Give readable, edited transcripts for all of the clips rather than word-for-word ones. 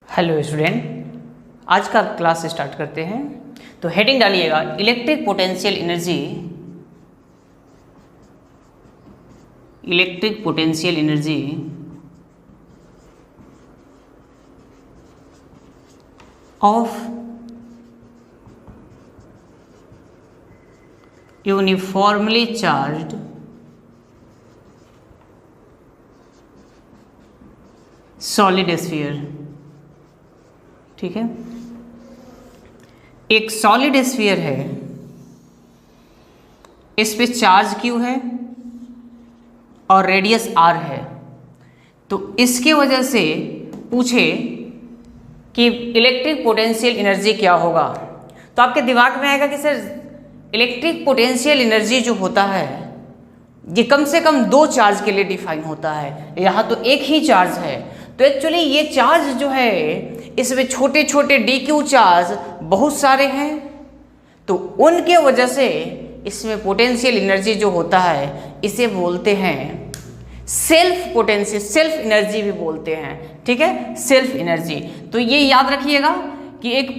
Hello student, आज का class start करते हैं। तो हेडिंग डालिएगा electric potential energy. Electric potential energy of uniformly charged solid sphere. ठीक है, एक सॉलिड स्फीयर है, इस पे चार्ज Q है और रेडियस R है। तो इसके वजह से पूछे कि इलेक्ट्रिक पोटेंशियल एनर्जी क्या होगा, तो आपके दिमाग में आएगा कि सर इलेक्ट्रिक पोटेंशियल एनर्जी जो होता है ये कम से कम दो चार्ज के लिए डिफाइन होता है, यहाँ तो एक ही चार्ज है। तो एक्चुअली ये चार्ज जो है इसमें छोटे छोटे DQ चार्ज बहुत सारे हैं, तो उनके वजह से इसमें पोटेंशियल एनर्जी जो होता है इसे बोलते हैं सेल्फ पोटेंशियल, सेल्फ एनर्जी भी बोलते हैं। ठीक है, सेल्फ एनर्जी। तो ये याद रखिएगा कि एक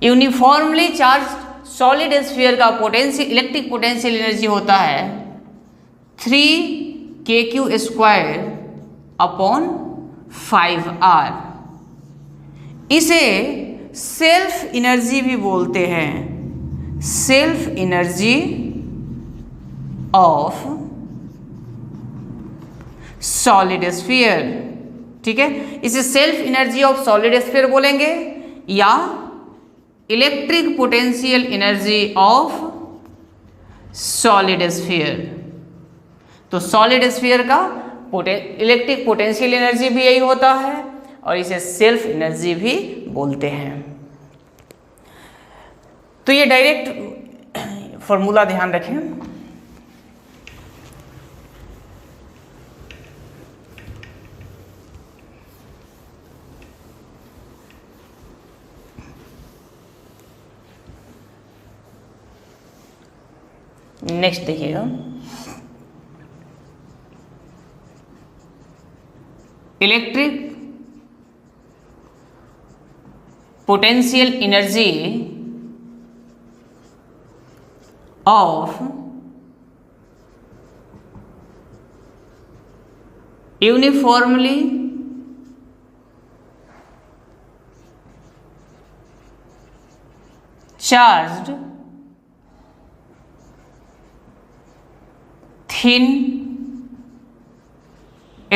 यूनिफॉर्मली चार्ज सॉलिड स्फीयर का पोटेंशियल इलेक्ट्रिक पोटेंशियल एनर्जी होता है 3kq² अपॉन 5r। इसे सेल्फ एनर्जी भी बोलते हैं, self energy of solid sphere. ठीक है, इसे self energy of solid sphere बोलेंगे या electric potential energy of solid sphere. तो सॉलिड स्फीयर का इलेक्ट्रिक पोटेंशियल एनर्जी भी यही होता है और इसे सेल्फ एनर्जी भी बोलते हैं। तो ये डायरेक्ट फॉर्मूला ध्यान रखें। नेक्स्ट देखिएगा, electric potential energy of uniformly charged thin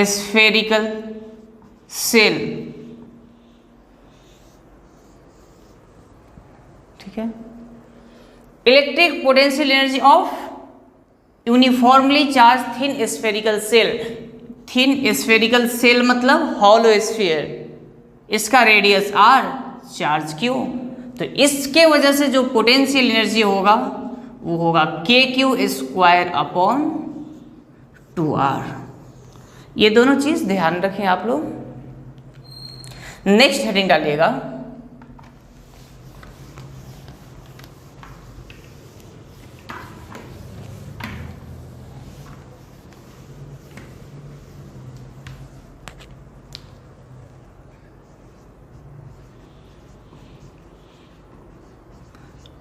spherical shell. ठीक है, electric potential energy of uniformly charge thin spherical shell. Thin spherical shell मतलब हॉलो स्फीयर, इसका रेडियस R, चार्ज Q। तो इसके वजह से जो पोटेंशियल एनर्जी होगा वो होगा kq² अपॉन 2r। ये दोनों चीज ध्यान रखें आप लोग। नेक्स्ट हेडिंग डालिएगा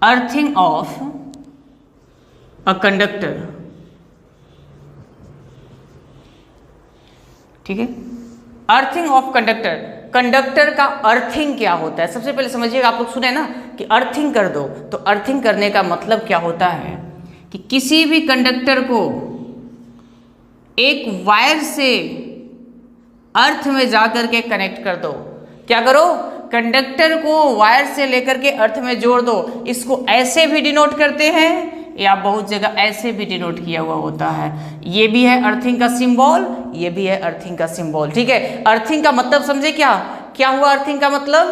अर्थिंग ऑफ अ कंडक्टर। ठीक है, अर्थिंग ऑफ कंडक्टर। कंडक्टर का अर्थिंग क्या होता है, सबसे पहले समझिएगा। आप लोग सुने ना कि अर्थिंग कर दो, तो अर्थिंग करने का मतलब क्या होता है कि किसी भी कंडक्टर को एक वायर से अर्थ में जाकर के कनेक्ट कर दो। क्या करो, कंडक्टर को वायर से लेकर के अर्थ में जोड़ दो। इसको ऐसे भी डिनोट करते हैं या बहुत जगह ऐसे भी डिनोट किया हुआ होता है। ये भी है अर्थिंग का सिंबल, ये भी है अर्थिंग का सिंबल। ठीक है, अर्थिंग का मतलब समझे क्या क्या हुआ। अर्थिंग का मतलब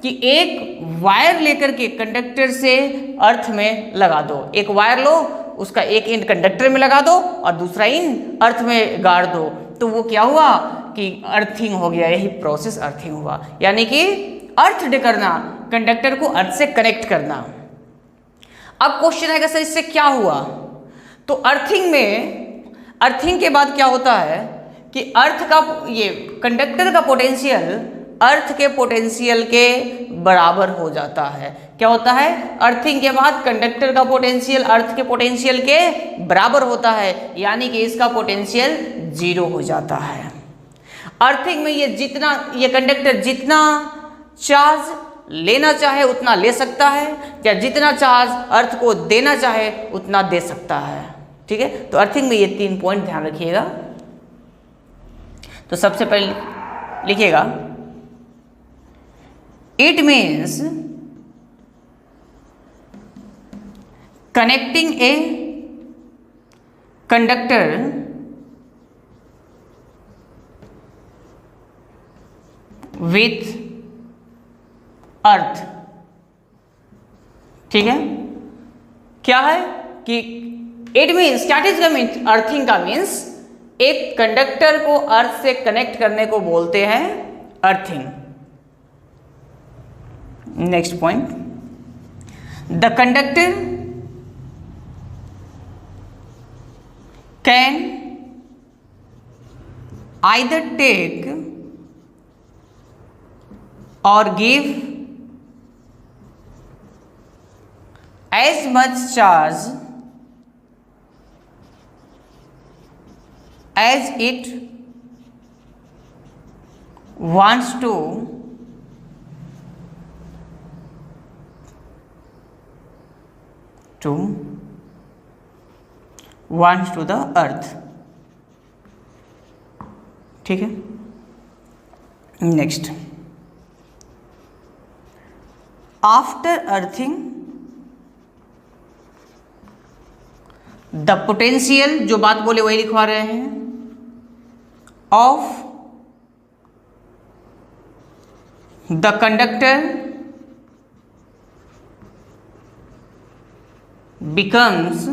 कि एक वायर लेकर के कंडक्टर से अर्थ में लगा दो। एक वायर लो, उसका एक एंड कंडक्टर में लगा दो और दूसरा एंड अर्थ में गाड़ दो, तो वो क्या हुआ कि अर्थिंग हो गया। यही प्रोसेस अर्थिंग हुआ, यानी कि अर्थ करना, कंडक्टर को अर्थ से कनेक्ट करना। अब क्वेश्चन आएगा सर इससे क्या हुआ, तो अर्थिंग में, अर्थिंग के बाद क्या होता है कि अर्थ का ये कंडक्टर का पोटेंशियल अर्थ के पोटेंशियल के बराबर हो जाता है। क्या होता है? अर्थिंग के बाद कंडक्टर का पोटेंशियल अर्थ के पोटेंशियल के बराबर होता है, यानी कि इसका पोटेंशियल 0 हो जाता है। अर्थिंग में ये कंडक्टर जितना चार्ज लेना चाहे उतना ले सकता है, या जितना चार्ज अर्थ को देना चाहे उतना दे सकता है। ठीक है, तो अर्थिंग में ये 3 पॉइंट ध्यान रखिएगा। तो सबसे पहले लिखिएगा, it means connecting a conductor with अर्थ। ठीक है, क्या है कि इट मीन्स, क्या चीज का मीन्स, अर्थिंग का मीन्स एक कंडक्टर को अर्थ से कनेक्ट करने को बोलते हैं earthing. Next point, the conductor can either take और give as much charge as it wants to the earth। ठीक है, next, after earthing the potential, जो बात बोले वही लिखवा रहे हैं, of the conductor becomes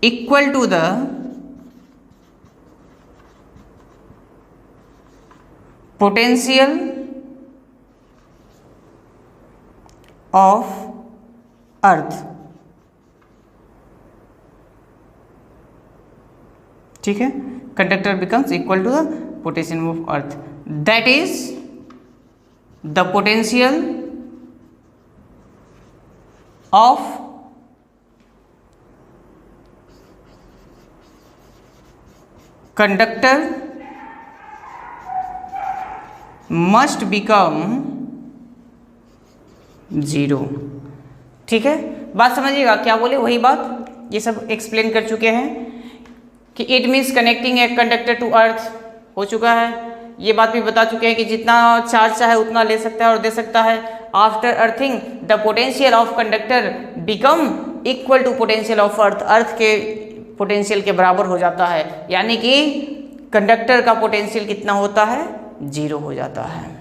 equal to the potential of earth. ठीक है, conductor becomes equal to the potential of earth, that is the potential of conductor must become 0। ठीक है, बात समझिएगा, क्या बोले वही बात, ये सब एक्सप्लेन कर चुके हैं कि it means connecting a conductor to earth हो चुका है। ये बात भी बता चुके हैं कि जितना चार्ज चाहे उतना ले सकता है और दे सकता है। After earthing the potential of conductor become equal to potential of earth, earth के पोटेंशियल के बराबर हो जाता है, यानी कि कंडक्टर का पोटेंशियल कितना होता है? 0 हो जाता है।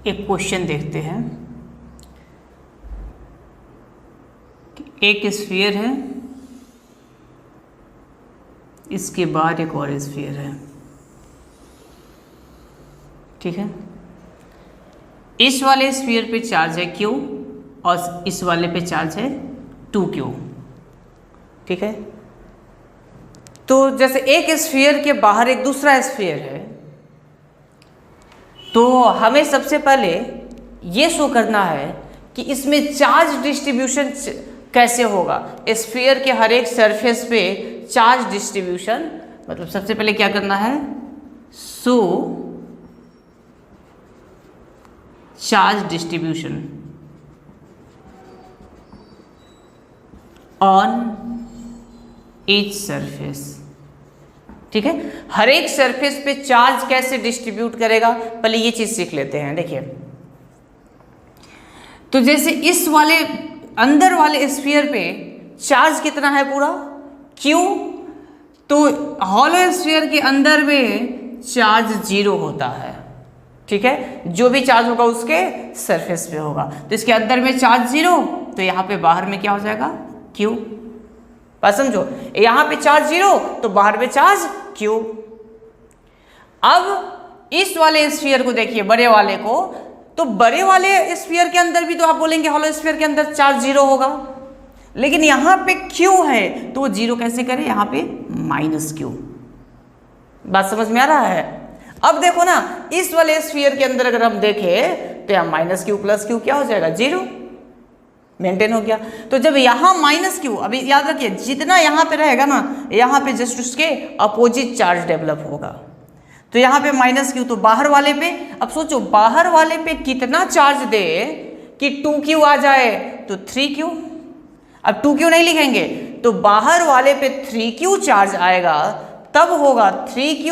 एक क्वेश्चन देखते हैं कि एक स्फीयर है, इसके बाद एक और स्फीयर है। ठीक है, इस वाले स्फीयर पे चार्ज है Q और इस वाले पे चार्ज है 2Q। ठीक है, तो जैसे एक स्फीयर के बाहर एक दूसरा स्फीयर है, तो हमें सबसे पहले ये शो करना है कि इसमें चार्ज डिस्ट्रीब्यूशन कैसे होगा। स्फीयर के हर एक सरफेस पे चार्ज डिस्ट्रीब्यूशन, मतलब सबसे पहले क्या करना है, show charge distribution on each surface. ठीक है, हर एक सरफेस पे चार्ज कैसे डिस्ट्रीब्यूट करेगा, पहले ये चीज सीख लेते हैं। देखिए, तो जैसे इस वाले अंदर वाले स्फीयर पे चार्ज कितना है पूरा Q, तो हॉलो स्फीयर के अंदर में चार्ज 0 होता है। ठीक है, जो भी चार्ज होगा उसके सरफेस पे होगा। तो इसके अंदर में चार्ज 0, तो यहाँ पे बाहर में क्या हो जाएगा Q। बात समझो, यहाँ पे चार्ज 0 तो बाहर में चार्ज Q। अब इस वाले स्फीयर को देखिए, बड़े वाले को, तो बड़े वाले स्फीयर के अंदर भी तो आप बोलेंगे हॉलो स्फीयर के अंदर चार्ज 0 होगा, लेकिन यहाँ पे Q है तो वो 0 कैसे करे, यहाँ पे -Q। बात समझ में आ रहा है? अब देखो ना, इस वाले स्फीयर के अंदर अगर हम देखें तो यहाँ -Q + Q क्या हो जाएगा, 0 मेंटेन हो गया। तो जब यहाँ -Q, अभी याद रखिए जितना यहाँ पे रहेगा ना, यहाँ पे जस्ट उसके अपोजिट चार्ज डेवलप होगा। तो यहाँ पे -Q, तो बाहर वाले पे, अब सोचो बाहर वाले पे कितना चार्ज दे कि 2Q आ जाए, तो 3Q। अब 2Q नहीं लिखेंगे, तो बाहर वाले पे 3Q चार्ज आएगा, तब होगा 3Q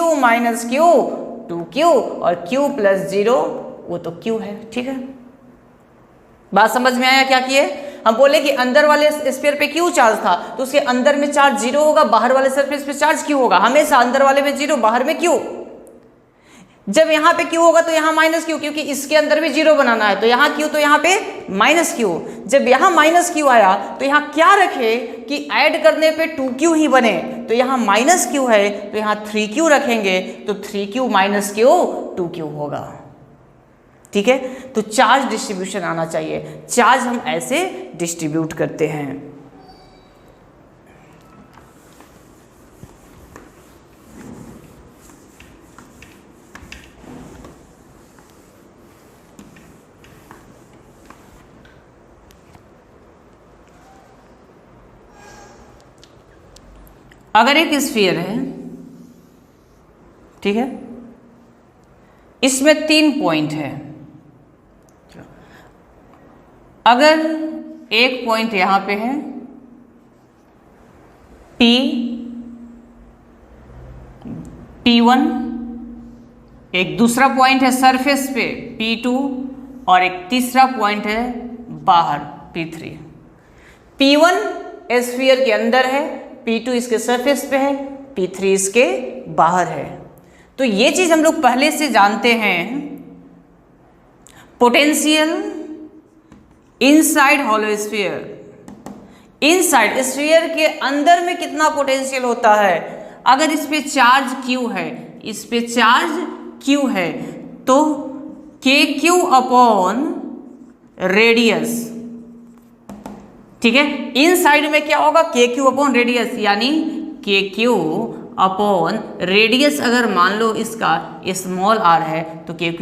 - Q 2Q, और Q + 0 वो तो Q है। ठीक है, बात समझ में आया? क्या किए हम बोले कि अंदर वाले स्फीयर पे Q चार्ज था, तो उसके अंदर में चार्ज 0 होगा, बाहर वाले सरफेस पे चार्ज Q होगा, हमेशा अंदर वाले में 0 बाहर में Q। जब यहाँ पे Q होगा तो यहाँ -Q, क्योंकि इसके अंदर भी 0 बनाना है, तो यहाँ Q तो यहाँ पे -Q। जब यहाँ -Q आया तो यहाँ क्या रखे कि ऐड करने पे 2Q ही बने, तो यहाँ -Q है तो यहाँ 3Q रखेंगे, तो 3Q - Q 2Q होगा। ठीक है, तो चार्ज डिस्ट्रीब्यूशन आना चाहिए, चार्ज हम ऐसे डिस्ट्रीब्यूट करते हैं। अगर एक स्फीयर है, ठीक है, इसमें 3 पॉइंट है, अगर एक पॉइंट यहां पे है P1, एक दूसरा पॉइंट है सरफेस पे P2, और एक तीसरा पॉइंट है बाहर P3। P1 स्फीयर के अंदर है, P2 इसके सरफेस पे है, P3 इसके बाहर है। तो ये चीज हम लोग पहले से जानते हैं, potential inside hollow sphere, inside sphere के अंदर में कितना पोटेंशियल होता है। अगर इस पे चार्ज Q है, इस पे चार्ज Q है, तो KQ रेडियस, ठीक है, इनसाइड में क्या होगा, KQ रेडियस, यानी KQ रेडियस अगर मान लो इसका स्मॉल r है, तो KQ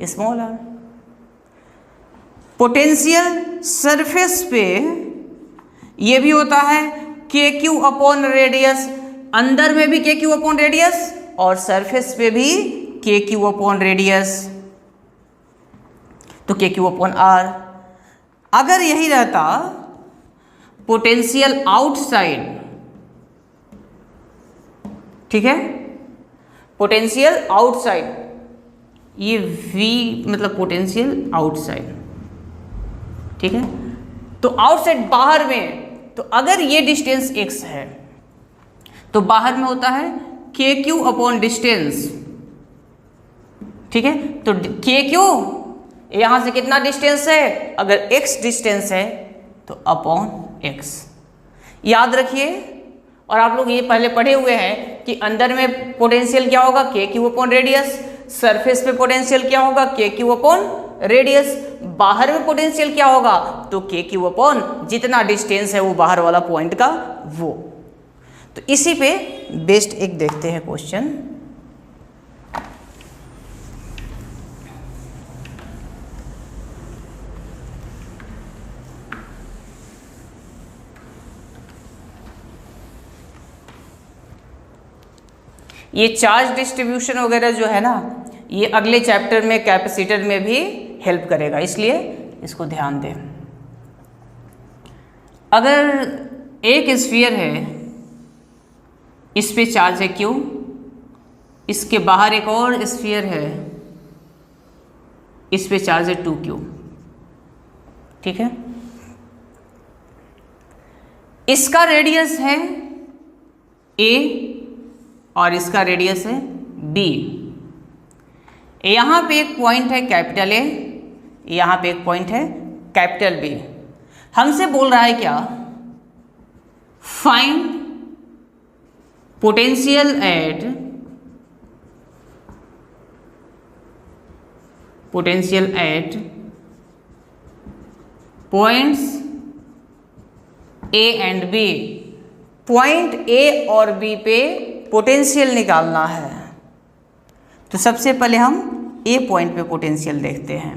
small r। Potential surface पे ये भी होता है KQ रेडियस, अंदर में भी KQ रेडियस और सरफेस पे भी KQ रेडियस, तो KQ r। अगर यही रहता पोटेंशियल आउटसाइड, ठीक है, पोटेंशियल आउटसाइड, ये V मतलब पोटेंशियल आउटसाइड, ठीक है, तो आउटसाइड बाहर में, तो अगर ये डिस्टेंस x है तो बाहर में होता है KQ डिस्टेंस, ठीक है, तो KQ यहां से कितना डिस्टेंस है, अगर x डिस्टेंस है तो अपॉन x। याद रखिए, और आप लोग ये पहले पढ़े हुए हैं कि अंदर में पोटेंशियल क्या होगा, KQ रेडियस, सरफेस पे पोटेंशियल क्या होगा, KQ रेडियस, बाहर में पोटेंशियल क्या होगा, तो KQ जितना डिस्टेंस है वो बाहर वाला पॉइंट का वो। तो इसी पे बेस्ड एक देखते हैं क्वेश्चन। ये चार्ज डिस्ट्रीब्यूशन वगैरह जो है ना, ये अगले चैप्टर में कैपेसिटर में भी हेल्प करेगा, इसलिए इसको ध्यान दें। अगर एक स्फीयर है, इस पे चार्ज है Q, इसके बाहर एक और स्फीयर है, इस पे चार्ज है 2Q, ठीक है, इसका रेडियस है A और इसका रेडियस है B। यहां पे एक पॉइंट है कैपिटल ए, यहां पे एक पॉइंट है कैपिटल बी। हमसे बोल रहा है क्या, find potential at points A and B. Point A और बी पे पोटेंशियल निकालना है। तो सबसे पहले हम ए पॉइंट पे पोटेंशियल देखते हैं।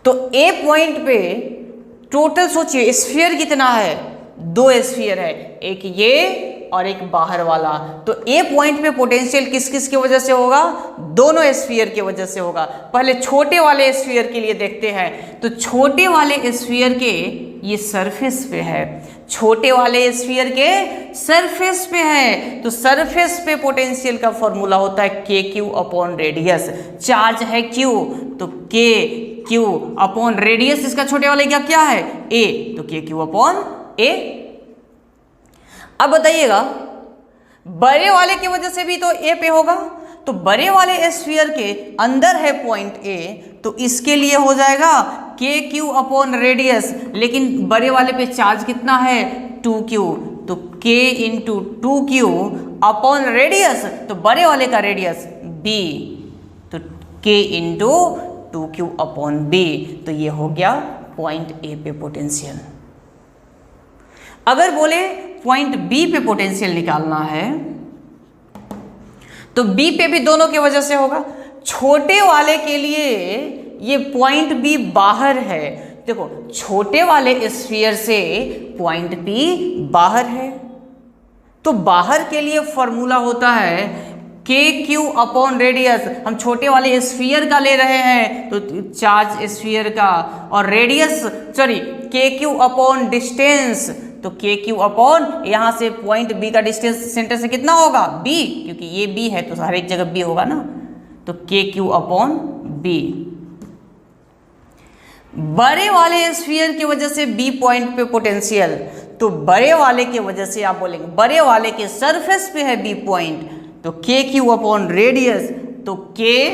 तो ए पॉइंट पे टोटल सोचिए स्फीयर कितना है, 2 स्फीयर है, एक ये और एक बाहर वाला। तो ए पॉइंट पे पोटेंशियल किस किस की वजह से होगा, दोनों स्फीयर की वजह से होगा। पहले छोटे वाले स्फीयर के लिए देखते हैं। तो छोटे वाले स्फीयर के ये सरफेस पे है, छोटे वाले स्फीयर के सरफेस पे है। तो सरफेस पे पोटेंशियल का फॉर्मूला होता है के क्यू अपॉन रेडियस। चार्ज है क्यू, तो के क्यू अपॉन रेडियस इसका छोटे वाले का क्या है ए, तो के क्यू अपॉन ए। अब बताइएगा बड़े वाले की वजह से भी तो ए पे होगा। तो बड़े वाले स्फीयर के अंदर है पॉइंट ए, तो इसके लिए हो जाएगा के क्यू अपॉन रेडियस। लेकिन बड़े वाले पे चार्ज कितना है 2q, तो k into 2q upon radius, तो बड़े वाले का रेडियस b, तो k into 2q upon b। तो ये हो गया पॉइंट ए पे पोटेंशियल। अगर बोले पॉइंट बी पे पोटेंशियल निकालना है, तो बी पे भी दोनों की वजह से होगा। छोटे वाले के लिए ये पॉइंट बी बाहर है। देखो छोटे वाले स्फीयर से पॉइंट बी बाहर है, तो बाहर के लिए फॉर्मूला होता है के क्यू अपॉन रेडियस। हम छोटे वाले स्फीयर का ले रहे हैं, तो चार्ज स्फीयर का, और रेडियस सॉरी के क्यू अपॉन डिस्टेंस, तो के क्यू अपॉन यहां से पॉइंट बी का डिस्टेंस सेंटर से कितना होगा बी, क्योंकि ये बी है तो हर एक जगह बी होगा ना, तो के क्यू अपॉन बी। बड़े वाले स्फीयर की वजह से बी पॉइंट पे पोटेंशियल, तो बड़े वाले की वजह से आप बोलेंगे बड़े वाले के सरफेस पे है बी पॉइंट, तो के क्यू अपॉन रेडियस, तो के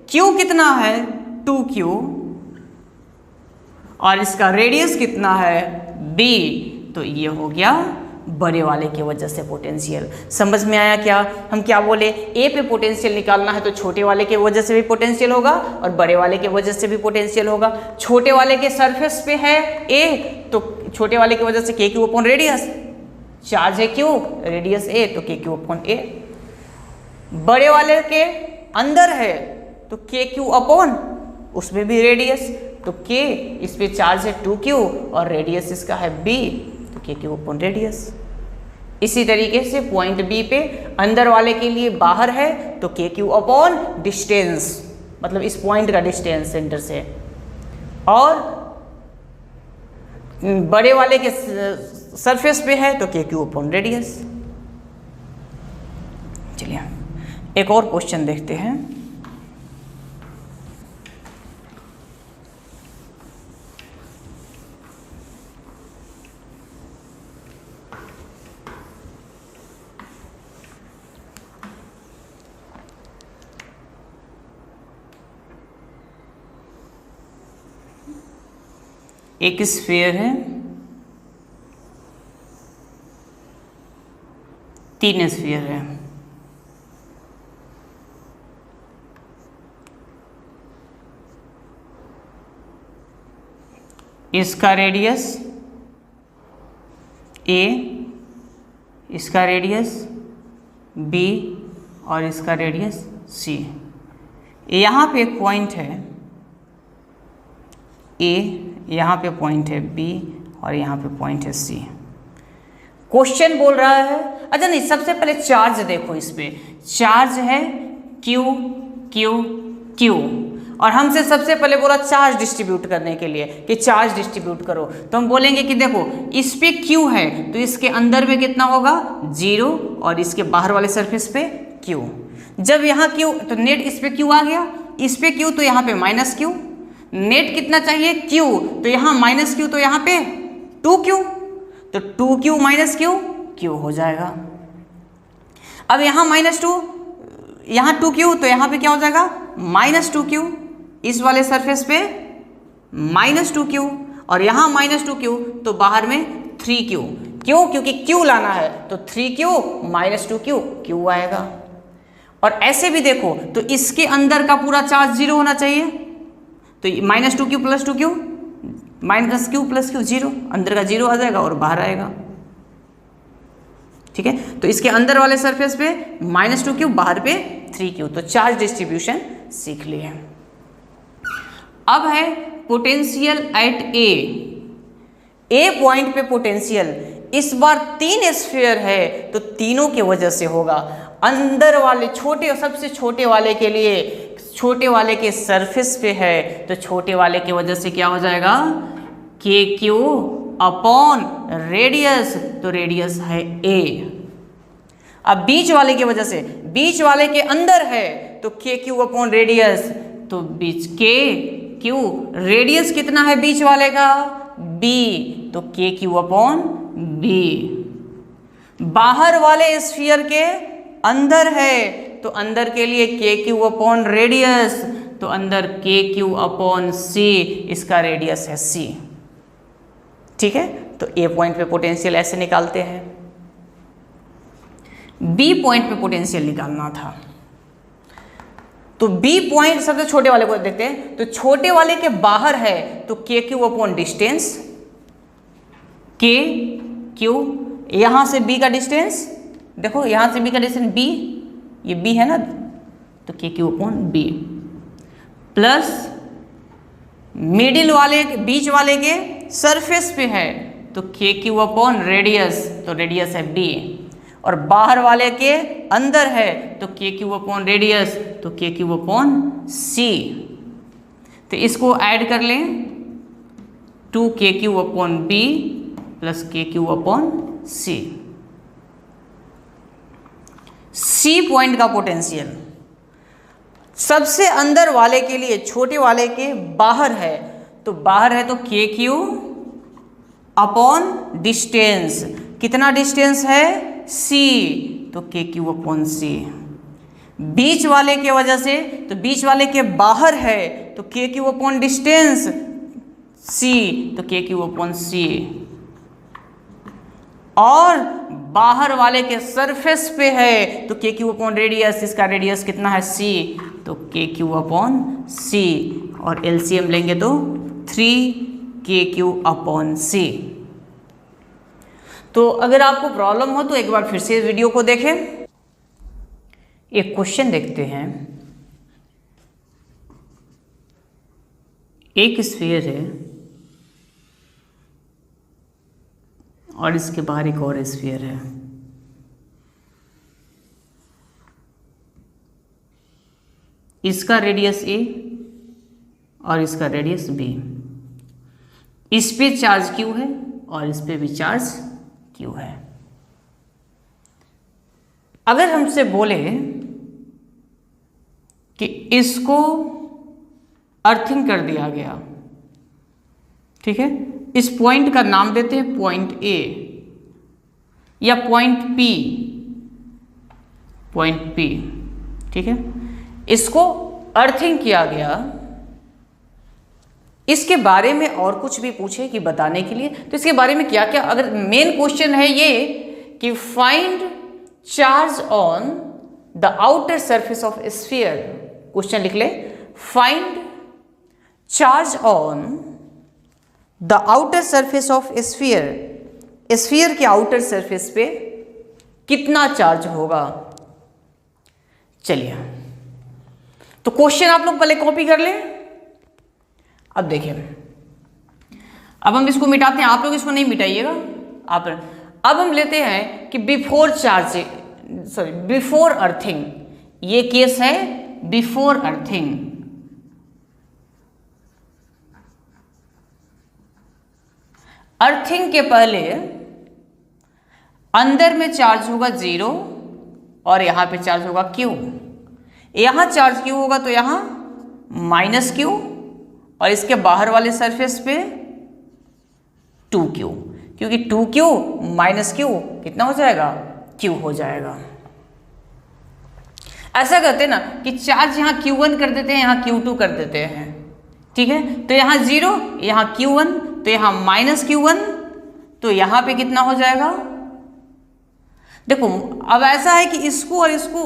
क्यू कितना है 2q और इसका रेडियस कितना है b। तो ये हो गया बड़े वाले की वजह से पोटेंशियल। समझ में आया क्या? हम क्या बोले, ए पे पोटेंशियल निकालना है तो छोटे वाले की वजह से भी पोटेंशियल होगा और बड़े वाले की वजह से भी पोटेंशियल होगा। छोटे वाले के सरफेस पे है ए, तो छोटे वाले की वजह से के क्यू अपॉन रेडियस, चार्ज है क्यू, रेडियस ए, तो के क्यू अपॉन ए। बड़े वाले के अंदर है तो के क्यू अपॉन उसमें भी रेडियस, तो के इस पे चार्ज है 2q और रेडियस इसका है b, तो के क्यू अपॉन रेडियस। इसी तरीके से पॉइंट बी पे अंदर वाले के लिए बाहर है तो के क्यू अपॉन डिस्टेंस, मतलब इस पॉइंट का डिस्टेंस सेंटर से, और बड़े वाले के सरफेस पे है तो के क्यू अपॉन रेडियस। चलिए एक और क्वेश्चन देखते हैं। एक स्फीयर है, 3 स्फीयर है। इसका रेडियस a, इसका रेडियस b और इसका रेडियस c। यहाँ पे एक पॉइंट है a, यहाँ पे पॉइंट है b और यहाँ पे पॉइंट है c। क्वेश्चन बोल रहा है, अच्छा नहीं, सबसे पहले चार्ज देखो। इस पे चार्ज है q q q, और हमसे सबसे पहले बोला चार्ज डिस्ट्रीब्यूट करने के लिए कि चार्ज डिस्ट्रीब्यूट करो, तो हम बोलेंगे कि देखो इस पे q है तो इसके अंदर में कितना होगा 0 और इसके बाहर वाले सरफेस पे q। जब यहाँ q तो नेट इस पे q आ गया, इस पे q तो यहाँ पे माइनस q, नेट कितना चाहिए q, तो यहाँ माइनस q तो यहाँ पे 2q, तो 2q माइनस q q हो जाएगा। अब यहाँ -2 यहाँ 2q, तो यहाँ पे क्या हो जाएगा -2q, इस वाले सरफेस पे -2q, और यहाँ -2q, तो बाहर में 3q। क्यों? क्योंकि q लाना है, तो 3q -2q q आएगा। और ऐसे भी देखो तो इसके अंदर का पूरा चार्ज 0 होना चाहिए, तो -2q + 2q -q + q 0, अंदर का 0 आ जाएगा और बाहर आएगा। ठीक है, तो इसके अंदर वाले सरफेस पे -2q, बाहर पे 3q, तो चार्ज डिस्ट्रीब्यूशन सीख लिए। अब है पोटेंशियल एट ए पॉइंट पे पोटेंशियल, इस बार 3 स्फीयर है तो तीनों की वजह से होगा। अंदर वाले छोटे, सबसे छोटे वाले के लिए, छोटे वाले के सरफेस पे है तो छोटे वाले की वजह से क्या हो जाएगा KQ अपॉन रेडियस, तो रेडियस है A। अब बीच वाले की वजह से, बीच वाले के अंदर है तो KQ अपॉन रेडियस, तो बीच KQ, रेडियस कितना है बीच वाले का B, तो KQ अपॉन B। बाहर वाले स्फीयर के अंदर है तो अंदर के लिए KQ अपॉन रेडियस, तो अंदर KQ अपॉन C, इसका रेडियस है C। ठीक है, तो A पॉइंट पे पोटेंशियल ऐसे निकालते हैं। B पॉइंट पे पोटेंशियल निकालना था, तो B पॉइंट सबसे छोटे वाले को देखते हैं, तो छोटे वाले के बाहर है तो KQ अपॉन डिस्टेंस, KQ, यहां से B का डिस्टेंस, देखो यहां से B का डिस्टेंस B, ये B है ना, तो KQ upon B, plus middle वाले, बीच वाले के सरफेस पे है तो KQ अपॉन रेडियस, तो रेडियस है B, और बाहर वाले के अंदर है तो KQ अपॉन रेडियस, तो KQ अपॉन C। तो इसको ऐड कर लें, 2KQ upon B plus KQ upon C। C point का पोटेंशियल सबसे अंदर वाले के लिए, छोटे वाले के बाहर है, तो बाहर है तो KQ अपॉन डिस्टेंस, कितना डिस्टेंस है C, तो KQ अपॉन C। बीच वाले के वजह से, तो बीच वाले के बाहर है तो KQ अपॉन डिस्टेंस C, तो KQ अपॉन C, और बाहर वाले के सरफेस पे है तो KQ अपॉन रेडियस, इसका रेडियस कितना है C, तो KQ अपॉन C, और LCM लेंगे तो 3KQ अपॉन C। तो अगर आपको प्रॉब्लम हो तो एक बार फिर से वीडियो को देखें। एक क्वेश्चन देखते हैं, एक स्फीयर है और इसके बाहर एक और स्फीयर है, इसका रेडियस A और इसका रेडियस B, इस पे चार्ज Q है और इस पे भी चार्ज Q है। अगर हमसे बोले कि इसको अर्थिंग कर दिया गया, ठीक है, इस पॉइंट का नाम देते हैं पॉइंट A या पॉइंट P, ठीक है, इसको अर्थिंग किया गया, इसके बारे में और कुछ भी पूछे कि बताने के लिए, तो इसके बारे में क्या क्या, अगर मेन क्वेश्चन है ये कि find charge on the outer surface of sphere, question लिख ले, find charge on the outer surface of sphere, sphere के आउटर सरफेस पे कितना चार्ज होगा। चलिए, तो क्वेश्चन आप लोग पहले कॉपी कर लें। अब देखिए, अब हम इसको मिटाते हैं, आप लोग इसको नहीं मिटाइएगा आप। अब हम लेते हैं कि बिफोर अर्थिंग, ये केस है बिफोर अर्थिंग। अर्थिंग के पहले अंदर में चार्ज होगा 0 और यहां पे चार्ज होगा Q, यहां चार्ज Q होगा तो यहां -Q, और इसके बाहर वाले सरफेस पे 2Q, क्योंकि 2Q -Q कितना हो जाएगा, Q हो जाएगा। ऐसा करते हैं ना कि चार्ज यहाँ Q1 कर देते हैं, यहाँ Q2 कर देते हैं, ठीक है। तो यहाँ 0, यहाँ Q1, तो यहाँ -Q1, तो यहाँ पे कितना हो जाएगा? देखो अब ऐसा है कि इसको और इसको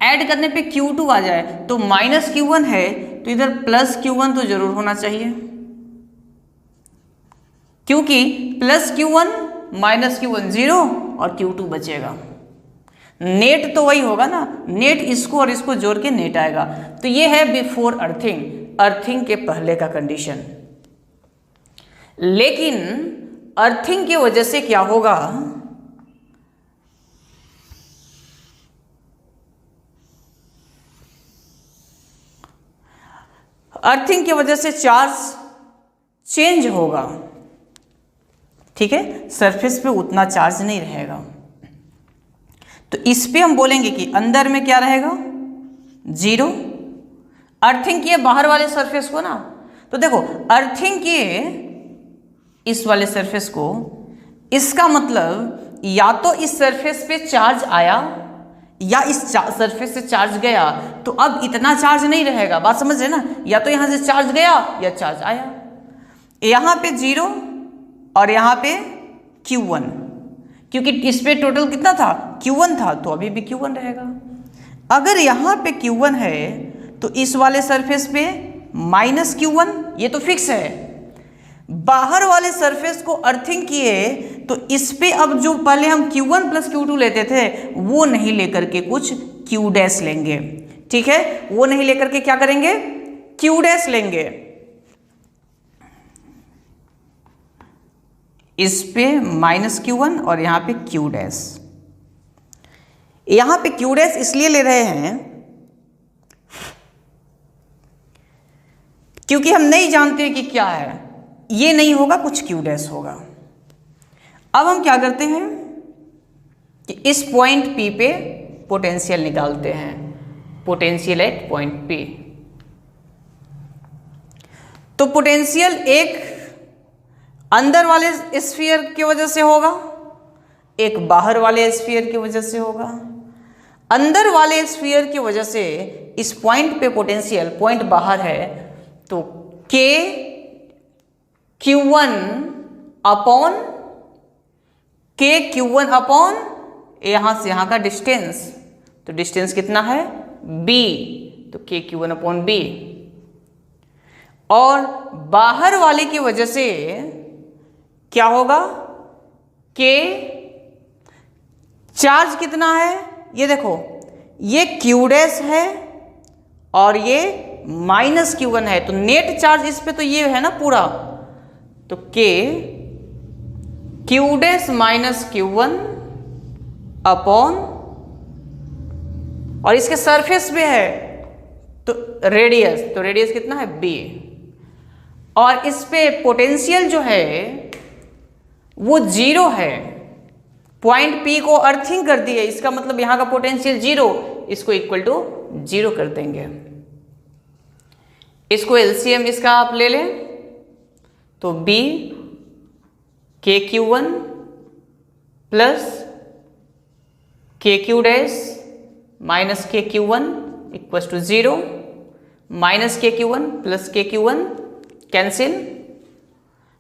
ऐड करने पे Q2 आ जाए, तो -Q1 है तो इधर +Q1 तो जरूर होना चाहिए, क्योंकि +Q1 -Q1 0 और Q2 बचेगा। नेट तो वही होगा ना, नेट इसको और इसको जोड़ के नेट आएगा। तो ये है बिफोर अर्थिंग, अर्थिंग के पहले का कंडीशन। लेकिन अर्थिंग की वजह से क्या होगा? अर्थिंग की वजह से चार्ज चेंज होगा, ठीक है, सरफेस पे उतना चार्ज नहीं रहेगा। तो इस पे हम बोलेंगे कि अंदर में क्या रहेगा? 0। अर्थिंग किए बाहर वाले सरफेस को ना, तो देखो अर्थिंग किए इस वाले सरफेस को, इसका मतलब या तो इस सरफेस पे चार्ज आया या इस सरफेस से चार्ज गया, तो अब इतना चार्ज नहीं रहेगा। बात समझ रहे ना? या तो यहां से चार्ज गया या चार्ज आया। यहां पे 0 और यहां पे Q1, क्योंकि इस पे टोटल कितना था? Q1 था, तो अभी भी Q1 रहेगा। अगर यहां पे Q1 है तो इस वाले सरफेस पे -Q1, ये तो फिक्स है। बाहर वाले सरफेस को अर्थिंग किए तो इस पे अब जो पहले हम Q1 + Q2 लेते थे वो नहीं लेकर के कुछ Q' लेंगे, ठीक है। वो नहीं लेकर के क्या करेंगे? Q' लेंगे। इस पे -Q1 और यहां पे Q'। यहां पे Q' इसलिए ले रहे हैं क्योंकि हम नहीं जानते कि क्या है, ये नहीं होगा, कुछ Q' होगा। अब हम क्या करते हैं कि इस पॉइंट P पे पोटेंशियल निकालते हैं, पोटेंशियल एट पॉइंट P। तो पोटेंशियल एक अंदर वाले स्फीयर की वजह से होगा, एक बाहर वाले स्फीयर की वजह से होगा। अंदर वाले स्फीयर की वजह से इस पॉइंट पे पोटेंशियल, पॉइंट बाहर है, तो Q1 अपॉन यहां से यहां का डिस्टेंस, तो डिस्टेंस कितना है? B, तो Q1 अपॉन B। और बाहर वाले की वजह से क्या होगा? K चार्ज कितना है? ये देखो, ये Q' है और ये -Q1 है, तो नेट चार्ज इस पे तो ये है ना पूरा, तो Q' - Q1 अपॉन, और इसके सरफेस पे है तो रेडियस, तो रेडियस कितना है? B। और इस पे पोटेंशियल जो है वो 0 है, पॉइंट P को अर्थिंग कर दी है, इसका मतलब यहां का पोटेंशियल 0, इसको इक्वल टू 0 कर देंगे। इसको LCM इसका आप ले लें तो B KQ1 plus KQ' minus KQ1 equal to 0, minus KQ1 plus KQ1 cancel,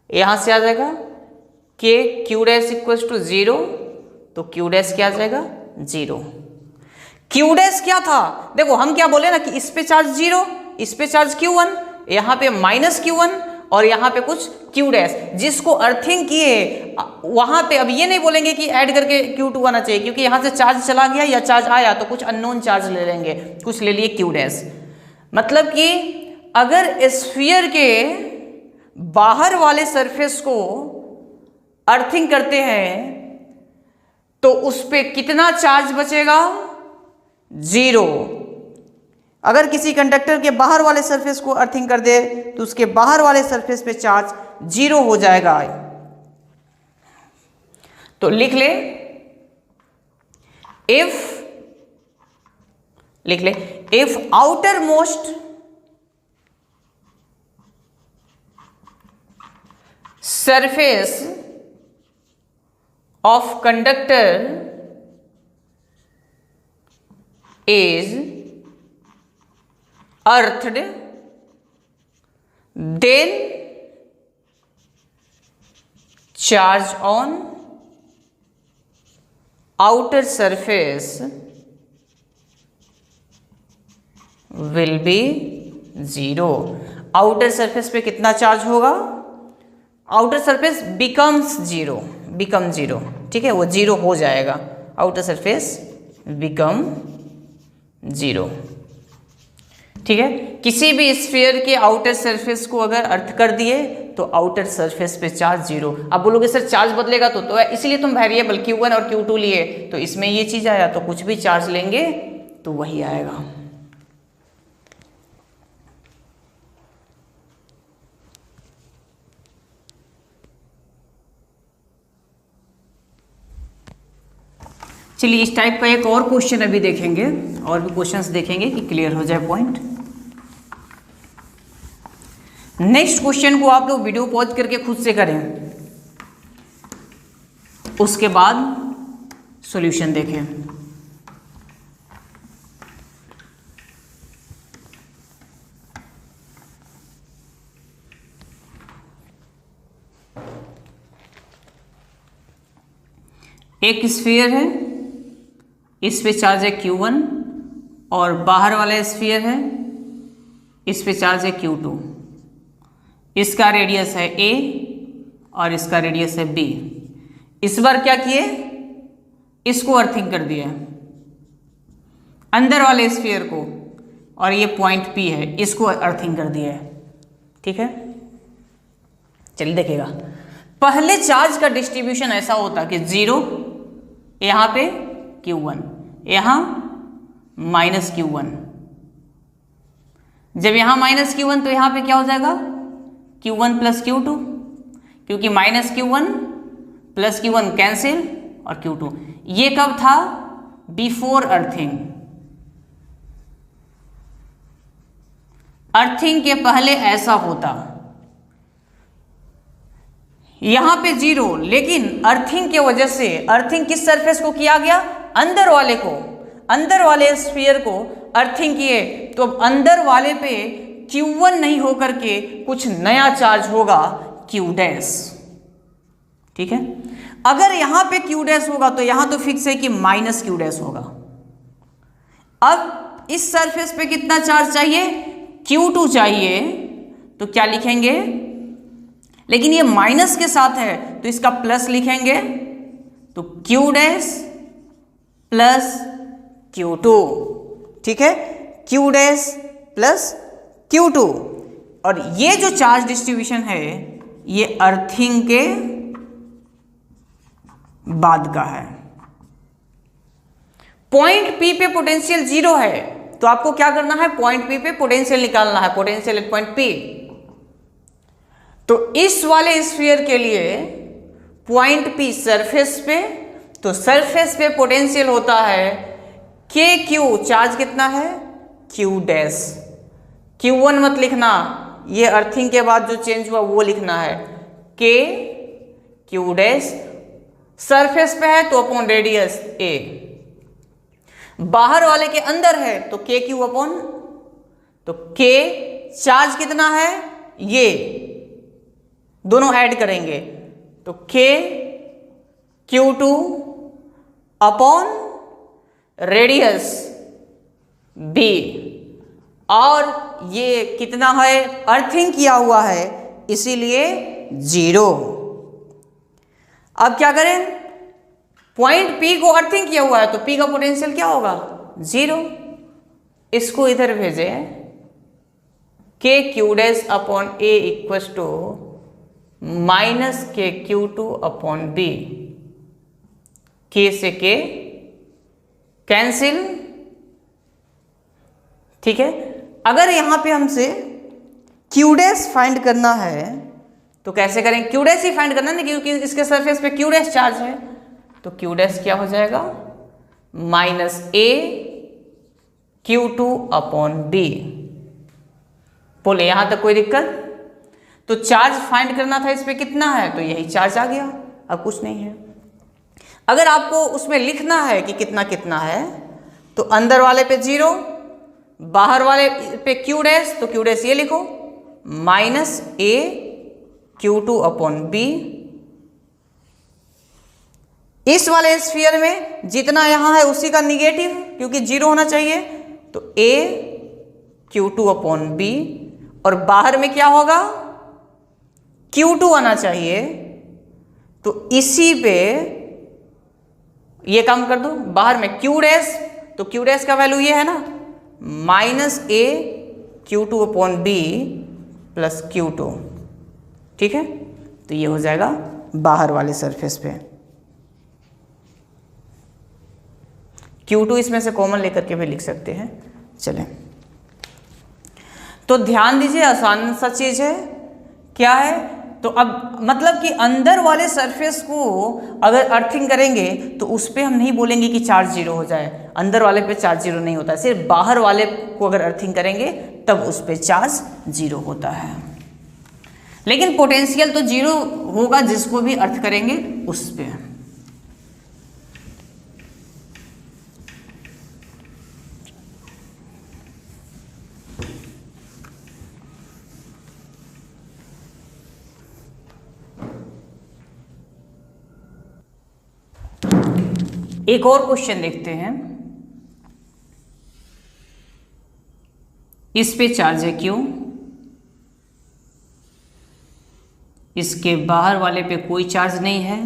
यहां से आ जाएगा KQ' इक्वल टू 0, तो Q' क्या आ जाएगा? 0। Q' क्या था? देखो हम क्या बोले ना कि इस पे चार्ज 0, इस पे चार्ज Q1, यहाँ पे -Q1 और यहाँ पे कुछ Q', जिसको अर्थिंग किए वहां पे अब ये नहीं बोलेंगे कि ऐड करके Q2 आना चाहिए, क्योंकि यहाँ से चार्ज चला गया या चार्ज आया तो कुछ अननोन चार्ज ले लेंगे, कुछ ले लिए Q'। मतलब कि अगर स्फीयर के बाहर वाले सरफेस को अर्थिंग करते हैं तो उस पे कितना चार्ज बचेगा? 0। अगर किसी कंडक्टर के बाहर वाले सरफेस को अर्थिंग कर दे तो उसके बाहर वाले सरफेस पे चार्ज 0 हो जाएगा। तो लिख ले, if outer most surface of conductor is earthed, then charge on outer surface will be 0। Outer surface पे कितना चार्ज होगा? Outer surface becomes zero, become zero, ठीक है, वो जीरो हो जाएगा। आउटर सरफेस बिकम जीरो, ठीक है। किसी भी स्फीयर के आउटर सरफेस को अगर अर्थ कर दिए तो आउटर सरफेस पे चार्ज जीरो। अब बोलोगे सर चार्ज बदलेगा तो इसलिए तुम वेरिएबल Q1 और Q2 लिए, तो इसमें ये चीज आया, तो कुछ भी चार्ज लेंगे तो वही आएगा। चलिए इस टाइप का एक और क्वेश्चन अभी देखेंगे, और भी क्वेश्चंस देखेंगे कि क्लियर हो जाए पॉइंट। नेक्स्ट क्वेश्चन को आप लोग वीडियो पॉज करके खुद से करें, उसके बाद सॉल्यूशन देखें। एक स्फीयर है, इस पे चार्ज है Q1, और बाहर वाला स्फीयर है, इस पे चार्ज है Q2। इसका रेडियस है A और इसका रेडियस है B। इस बार क्या किए, इसको अर्थिंग कर दिया अंदर वाले स्फीयर को, और ये पॉइंट P है, इसको अर्थिंग कर दिया है, ठीक है। चलिए देखिएगा, पहले चार्ज का डिस्ट्रीब्यूशन ऐसा होता कि 0 यहाँ पे Q1, यहाँ -Q1। जब यहाँ -Q1 तो यहाँ पे क्या हो जाएगा, Q1 + Q2, क्योंकि -Q1 + Q1 कैंसिल और Q2। ये कब था, बिफोर अर्थिंग। अर्थिंग के पहले ऐसा होता, यहां पे 0, लेकिन अर्थिंग के वजह से, अर्थिंग किस सरफेस को किया गया, अंदर वाले को, अंदर वाले स्फीयर को अर्थिंग किए, तो अब अंदर वाले पे Q1 नहीं होकर के कुछ नया चार्ज होगा Q', ठीक है। अगर यहां पे Q' होगा तो यहां तो फिक्स है कि -Q' होगा। अब इस सरफेस पे कितना चार्ज चाहिए, Q2 चाहिए, तो क्या लिखेंगे, लेकिन ये माइनस के साथ है तो इसका प्लस लिखेंगे, तो Q' + Q2, ठीक है, Q' + Q2। और ये जो चार्ज डिस्ट्रीब्यूशन है ये अर्थिंग के बाद का है। पॉइंट P पे पोटेंशियल 0 है, तो आपको क्या करना है, पॉइंट P पे पोटेंशियल निकालना है, पोटेंशियल एट पॉइंट P। तो इस वाले स्फीयर के लिए पॉइंट P सरफेस पे, तो सरफेस पे पोटेंशियल होता है KQ, चार्ज कितना है Q'। Q1 मत लिखना, ये अर्थिंग के बाद जो चेंज हुआ वो लिखना है, KQ', सरफेस पे है तो अपॉन रेडियस A, बाहर वाले के अंदर है तो KQ अपॉन, तो K चार्ज कितना है, ये दोनों ऐड करेंगे तो KQ2 अपॉन रेडियस B, और ये कितना है, अर्थिंग किया हुआ है इसीलिए 0। अब क्या करें, पॉइंट P को अर्थिंग किया हुआ है तो P का पोटेंशियल क्या होगा, 0। इसको इधर भेजे, KQ' upon A equals to -KQ2 upon B, K से K कैंसिल, ठीक है। अगर यहां पे हमसे Q' फाइंड करना है तो कैसे करें, Q' ही फाइंड करना है, क्योंकि इसके सरफेस पे Q' चार्ज है, तो Q' क्या हो जाएगा, -AQ2 अपॉन B। बोले यहां तक कोई दिक्कत, तो चार्ज फाइंड करना था, इस पे कितना है, तो यही चार्ज आ गया, अब कुछ नहीं है। अगर आपको उसमें लिखना है कि कितना कितना है, तो अंदर वाले पे 0, बाहर वाले पे Q डैश, तो Q डैश ये लिखो -a Q2 अपॉन b। इस वाले स्फीयर में जितना यहां है उसी का निगेटिव, क्योंकि 0 होना चाहिए, तो a Q2 अपॉन b। और बाहर में क्या होगा, Q2 आना चाहिए, तो इसी पे ये काम कर दो। बाहर में Q डैश, तो Q डैश का वैल्यू ये है ना -a Q2 upon b plus Q2। ठीक है, तो ये हो जाएगा बाहर वाले सरफेस पे। Q2 इसमें से कॉमन लेकर के भी लिख सकते हैं। चलें, तो ध्यान दीजिए, आसान सा चीज है। क्या है, तो अब मतलब कि अंदर वाले सरफेस को अगर अर्थिंग करेंगे तो उस पर हम नहीं बोलेंगे कि चार्ज 0 हो जाए, अंदर वाले पे चार्ज 0 नहीं होता है, सिर्फ बाहर वाले को अगर अर्थिंग करेंगे तब उस पर चार्ज 0 होता है। लेकिन पोटेंशियल तो 0 होगा जिसको भी अर्थ करेंगे उस पे। एक और क्वेश्चन देखते हैं। इस पे चार्ज है Q, इसके बाहर वाले पे कोई चार्ज नहीं है,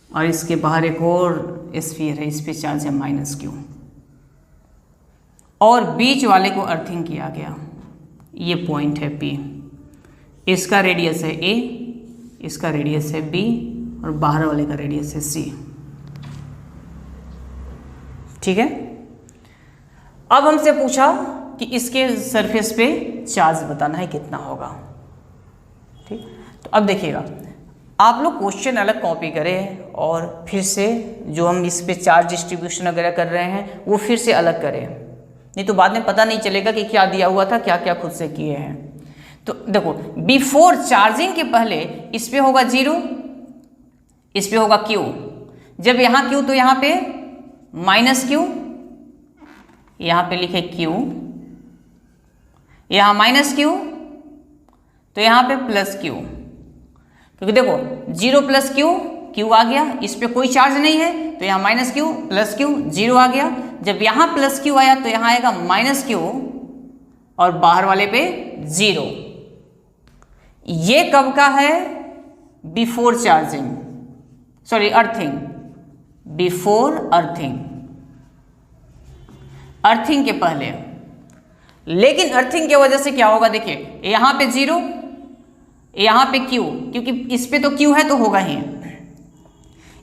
और इसके बाहर एक और स्फीयर है, इस पे चार्ज है -Q, और बीच वाले को अर्थिंग किया गया। ये पॉइंट है P, इसका रेडियस है A, इसका रेडियस है B, और बाहर वाले का रेडियस है C। ठीक है, अब हमसे पूछा कि इसके सरफेस पे चार्ज बताना है कितना होगा। ठीक, तो अब देखिएगा, आप लोग क्वेश्चन अलग कॉपी करें और फिर से जो हम इस पे चार्ज डिस्ट्रीब्यूशन वगैरह कर रहे हैं वो फिर से अलग करें, नहीं तो बाद में पता नहीं चलेगा कि क्या दिया हुआ था, क्या क्या खुद से किए हैं। तो देखो, बिफोर चार्जिंग के पहले इस पे होगा 0, इस पे होगा Q। जब यहाँ Q तो यहाँ पे -Q, यहाँ पे लिखे Q, यहाँ -Q, तो यहाँ पे +Q, क्योंकि देखो 0 + Q, Q आ गया, इस पे कोई चार्ज नहीं है, तो यहाँ -Q +Q 0 आ गया। जब यहाँ +Q आया तो यहाँ आएगा -Q, और बाहर वाले पे 0। ये कब का है, before charging, sorry earthing, before earthing, earthing के पहले। लेकिन अर्थिंग की वजह से क्या होगा, देखिए यहां पे 0, यहां पे Q, क्योंकि इस पे तो Q है तो होगा ही,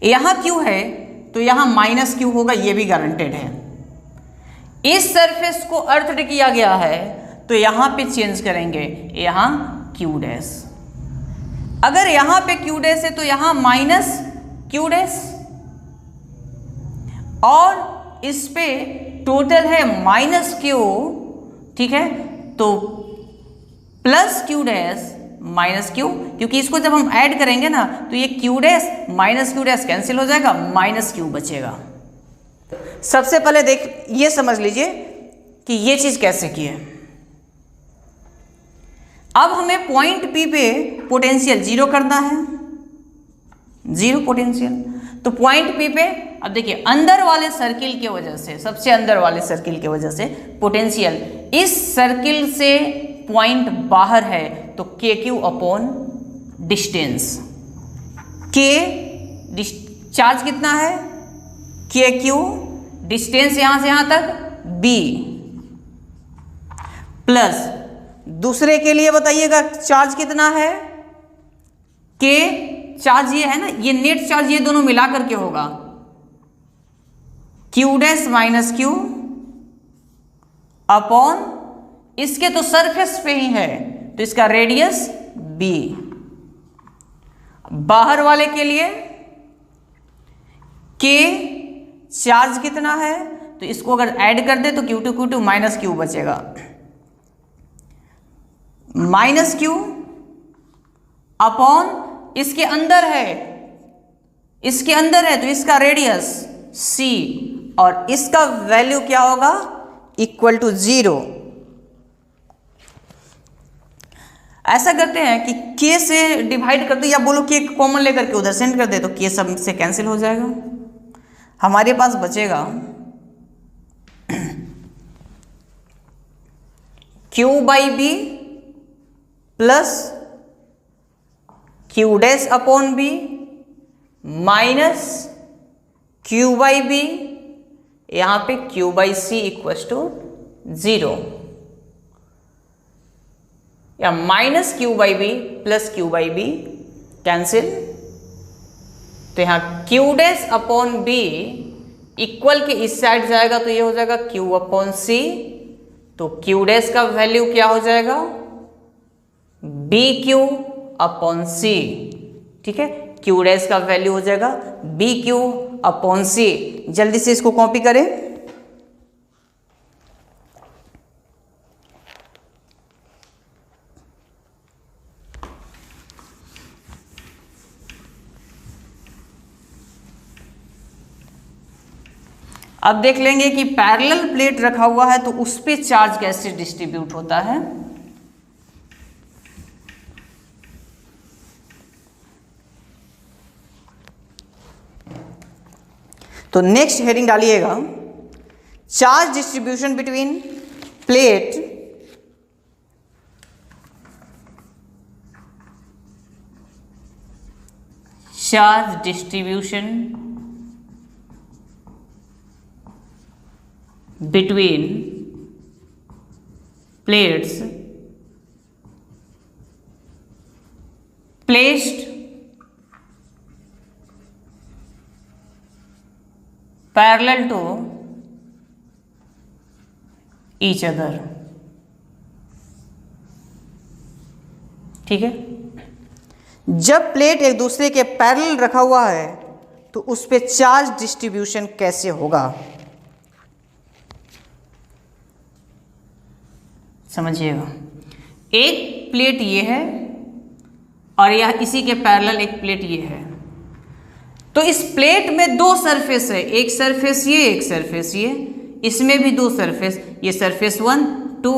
यहां Q है तो यहां -Q होगा, ये भी गारंटेड है। इस सरफेस को अर्थड किया गया है तो यहां पे चेंज करेंगे, यहां Q डैश। अगर यहां पे Q डैश है तो यहां -Q डैश, और इस पे टोटल है -Q। ठीक है, तो +Q डैश -Q, क्योंकि इसको जब हम ऐड करेंगे ना तो ये Q dash -Q dash cancel हो जाएगा, -Q बचेगा। सबसे पहले देख ये समझ लीजिए कि ये चीज कैसे की है। अब हमें पॉइंट P पे पोटेंशियल 0 करना है, 0 पोटेंशियल। तो पॉइंट P पे अब देखिए, अंदर वाले सर्किल की वजह से, सबसे अंदर वाले सर्किल की वजह से पोटेंशियल, इस सर्किल से पॉइंट बाहर है तो KQ अपॉन डिस्टेंस। चार्ज कितना है, KQ, डिस्टेंस यहां से यहां तक B, प्लस दूसरे के लिए बताइएगा चार्ज कितना है, K, चार्ज ये है ना, ये नेट चार्ज ये दोनों मिला करके होगा Q डैश -Q अपॉन, इसके तो सरफेस पे ही है तो इसका रेडियस B। बाहर वाले के लिए K, चार्ज कितना है, तो इसको अगर ऐड कर दे तो Q2 -Q बचेगा, -Q अपॉन, इसके अंदर है तो इसका रेडियस C और इसका वैल्यू क्या होगा, इक्वल टू 0। ऐसा करते हैं कि k से डिवाइड कर दो, या बोलो कि कॉमन लेकर के उधर सेंड कर दे, तो k सब से कैंसिल हो जाएगा। हमारे पास बचेगा q/b plus q dash upon b minus q/b, यहां पे q/c इक्वल टू 0, या minus q/b plus q/b cancel, तो यहां q dash upon b equal के इस साइड जाएगा तो ये हो जाएगा q अपॉन c, तो q डैश का वैल्यू क्या हो जाएगा, bq अपॉन c। ठीक है, q डैश का वैल्यू हो जाएगा bq अपॉन c। जल्दी से इसको कॉपी करें। अब देख लेंगे कि पैरेलल प्लेट रखा हुआ है तो उस पे चार्ज कैसे डिस्ट्रीब्यूट होता है। तो नेक्स्ट हेडिंग डालिएगा, charge distribution between plate charge distribution between plates placed parallel to each other। ठीक है, जब प्लेट एक दूसरे के पैरेलल रखा हुआ है तो उस पे चार्ज डिस्ट्रीब्यूशन कैसे होगा, समझिएगा। एक प्लेट ये है और यह इसी के पैरेलल एक प्लेट ये है, तो इस प्लेट में दो सरफेस है, एक सरफेस ये, एक सरफेस ये, इसमें भी दो सरफेस, ये सरफेस 1, 2,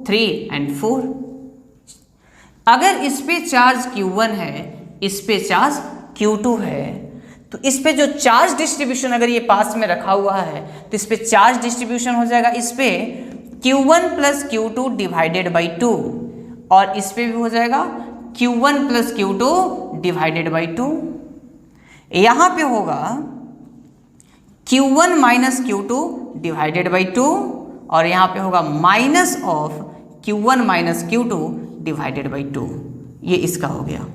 3 एंड 4। अगर इस पे चार्ज Q1 है, इस पे चार्ज Q2 है, तो इस पे जो चार्ज डिस्ट्रीब्यूशन अगर ये पास में रखा हुआ है तो इस पे चार्ज डिस्ट्रीब्यूशन हो जाएगा इस पे Q1 plus Q2 divided by 2, और इस पे भी हो जाएगा Q1 plus Q2 divided by 2। यहाँ पे होगा Q1 minus Q2 divided by 2, और यहाँ पे होगा minus of Q1 minus Q2 divided by 2। ये इसका हो गया।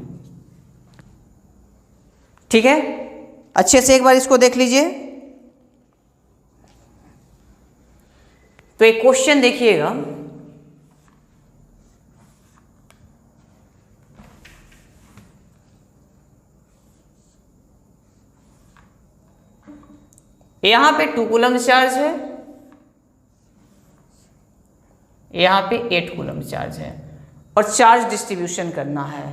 ठीक है, अच्छे से एक बार इसको देख लीजिए। तो एक क्वेश्चन देखिएगा, यहां पे 2 कूलम चार्ज है, यहां पे 8 कूलम चार्ज है, और चार्ज डिस्ट्रीब्यूशन करना है।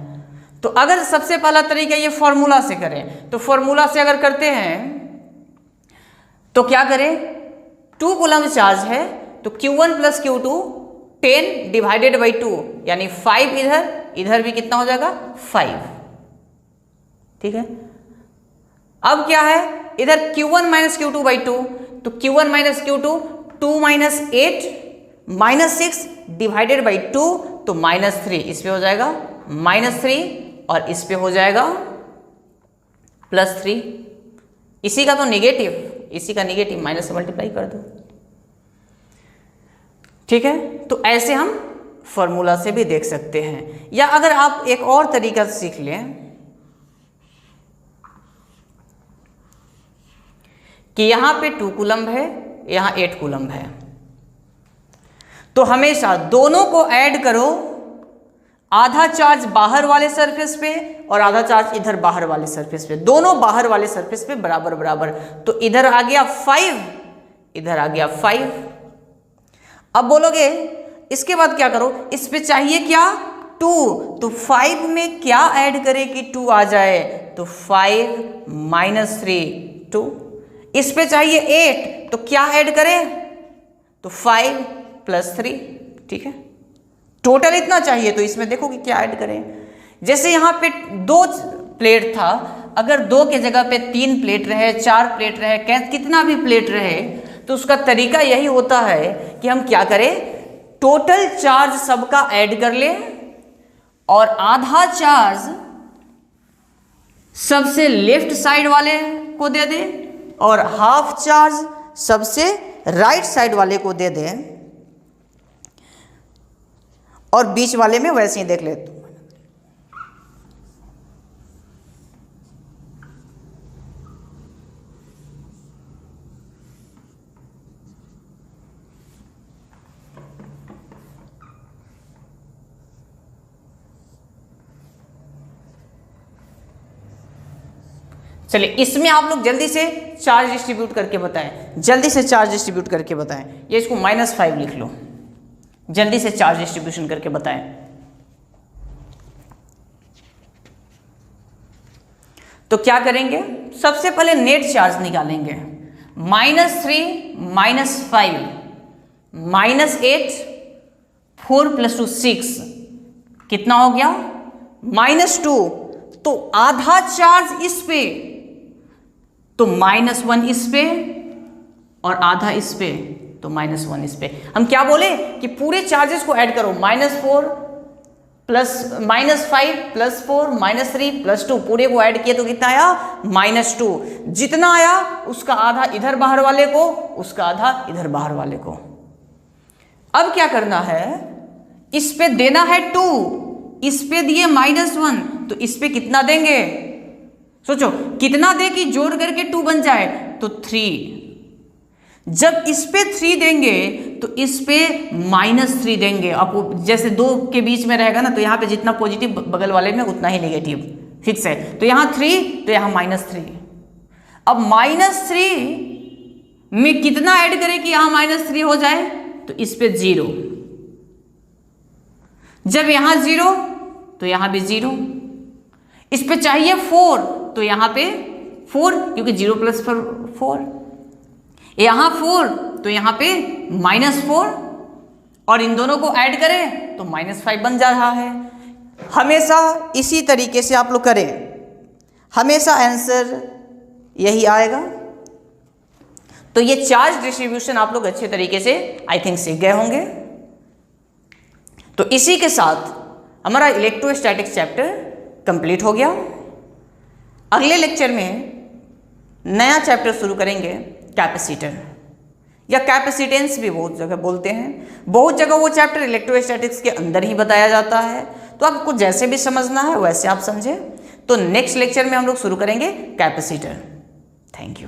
तो अगर सबसे पहला तरीका ये फॉर्मूला से करें, तो फॉर्मूला से अगर करते हैं तो क्या करें, 2 कूलम चार्ज है तो Q1 plus Q2 10 divided by 2, यानी 5 इधर, इधर भी कितना हो जाएगा 5। ठीक है, अब क्या है, इधर Q1 माइनस Q2 बाई 2, तो Q1 minus Q2 2 minus 8 minus 6 divided by 2, तो माइनस 3, इस पे हो जाएगा माइनस 3, और इस पे हो जाएगा प्लस 3। इसी का तो निगेटिव, इसी का निगेटिव माइनस से मल्टीप्लाई कर दो। ठीक है, तो ऐसे हम फॉर्मूला से भी देख सकते हैं, या अगर आप एक और तरीका सीख लें कि यहां पे 2 कूलम है, यहां 8 कूलम है, तो हमेशा दोनों को ऐड करो, आधा चार्ज बाहर वाले सरफेस पे और आधा चार्ज इधर बाहर वाले सरफेस पे, दोनों बाहर वाले सरफेस पे बराबर बराबर, तो इधर आ गया 5, इधर आ गया 5। अब बोलोगे इसके बाद क्या करो, इस पे चाहिए क्या 2, तो 5 में क्या ऐड करें कि 2 आ जाए, तो 5 माइनस 3 2, इस पे चाहिए 8, तो क्या ऐड करें? तो 5 + 3, ठीक है। टोटल इतना चाहिए, तो इसमें देखो कि क्या ऐड करें। जैसे यहाँ पे 2 प्लेट था, अगर 2 के जगह पे 3 प्लेट रहे, 4 प्लेट रहे, कितना भी प्लेट रहे, तो उसका तरीका यही होता है कि हम क्या करें, टोटल चार्ज सबका ऐड कर लें और आधा चार्ज सबसे लेफ्ट साइड वाले को दे दें और हाफ चार्ज सबसे राइट साइड वाले को दे दें, और बीच वाले में वैसे ही देख लेते। चलिए इसमें आप लोग जल्दी से चार्ज डिस्ट्रीब्यूट करके बताएं, जल्दी से चार्ज डिस्ट्रीब्यूट करके बताएं। ये इसको -5 लिख लो, जल्दी से चार्ज डिस्ट्रीब्यूशन करके बताएं। तो क्या करेंगे, सबसे पहले नेट चार्ज निकालेंगे। -3 - 5 -8, 4 + 2 6, कितना हो गया? -2। तो आधा चार्ज इस पे, तो -1 इस पे और आधा इस पे, तो -1 इस पे। हम क्या बोले कि पूरे चार्जेस को ऐड करो, -4 प्लस -5 + 4 -3 + 2, पूरे को ऐड किए तो कितना आया? -2। जितना आया उसका आधा इधर बाहर वाले को, उसका आधा इधर बाहर वाले को। अब क्या करना है, इस पे देना है 2, इस पे दिए -1, तो इस पे कितना देंगे? सोचो कितना दे कि जोड़ करके 2 बन जाए, तो 3। जब इस पे 3 देंगे तो इस पे -3 देंगे। आपको जैसे 2 के बीच में रहेगा ना, तो यहाँ पे जितना पॉजिटिव बगल वाले में उतना ही नेगेटिव, फिक्स है। तो यहाँ 3, तो यहाँ -3। अब -3 में कितना ऐड करें कि यहाँ -3 हो जाए? तो इस पे 0। जब यहाँ 0, तो यहाँ भी 0। इस पे चाहिए 4, तो यहाँ पे 4, क्योंकि 0 + 4। यहाँ 4, तो यहाँ पे -4, और इन दोनों को ऐड करें तो -5 बन जा रहा है। हमेशा इसी तरीके से आप लोग करें, हमेशा आंसर यही आएगा। तो ये चार्ज डिस्ट्रीब्यूशन आप लोग अच्छे तरीके से आई थिंक सीख गए होंगे। तो इसी के साथ हमारा इलेक्ट्रोस्टैटिक्स चैप्टर कंप्लीट हो गया। अगले लेक्चर में नया चैप्टर शुरू करेंगे, कैपेसिटर या कैपेसिटेंस भी बहुत जगह बोलते हैं। बहुत जगह वो चैप्टर इलेक्ट्रोस्टैटिक्स के अंदर ही बताया जाता है, तो आपको जैसे भी समझना है वैसे आप समझे। तो नेक्स्ट लेक्चर में हम लोग शुरू करेंगे कैपेसिटर। Thank you.